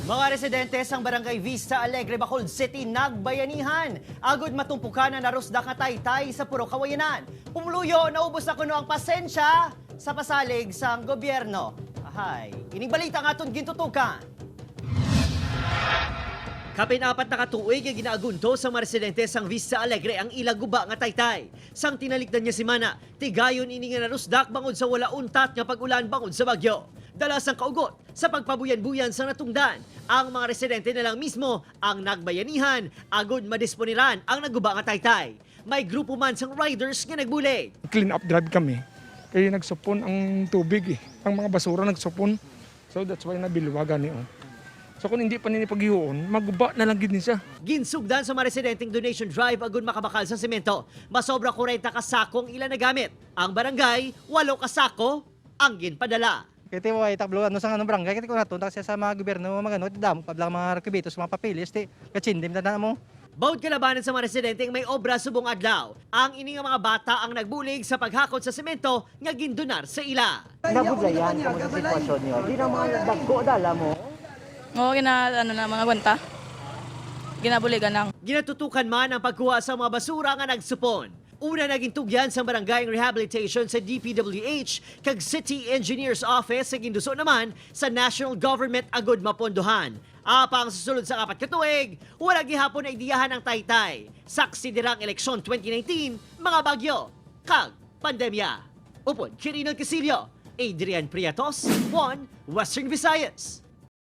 Mga residente sang Barangay Vista Alegre, Bacolod City, nagbayanihan. Agod matumpukan na narusdak nga taytay sa puro kawayanan. Pumuluyo, naubos na kuno ang pasensya sa pasalig sang gobyerno. Ahay, ining balita nga aton gintutukan. Kapin-apat na katuig ay ginaagunto sa mga residente sang Vista Alegre ang ilang guba nga taytay. Sang tinalikdan niya si Mana, tigayon ini nga narusdak bangod sa wala untat nga pag-ulan bangod sa bagyo. Dala sang kaugot sa pagpabuyan-buyan sa natungdan, ang mga residente na lang mismo ang nagbayanihan agod madisponiran ang naguba nga taytay. May grupo man sang riders nga nagbulig. Clean up drive kami. Kaya nagsupon ang tubig eh. Ang mga basura nagsupon. So that's why nabilwagan niyo. So kung hindi pa ninipagihoon, maguba na lang gid ni siya. Ginsugdan sa mga residenteng donation drive agud makabakal sa semento. Masobra 40 kasakong ilan na gamit. Ang barangay, 8 kasako ang ginpadala. Kaya mo ay tablo ano sa anong barangay kaya ko natunta siya sa mga gobyerno mga ganun damo pablang mga rekibitos mga papilis ti katsindim na mo. Bawod kalabanan sa mga residenteng may obra subong adlaw. Ang ini nga mga bata ang nagbulig sa paghakot sa semento nga gindonar sa ila. Nabudlayan kamo sa sitwasyon niyo. Di na mga dagko dala mo. Oo, mga gwanta. Ginabuligan lang. Ginatutukan man ang pagkuha sa mga basura nga nagsupon. Una naging tugyan sa barangay rehabilitation sa DPWH kag City Engineers Office sa ginduso naman sa National Government agud mapondohan. Apang susulod sa 4 katuig, wala gihapon na idiyahan ang taytay. Saksi dirang eleksyon 2019, mga bagyo, kag pandemya. Upod, Kirino Casillo, Adrian Priatos, 1 Western Visayas.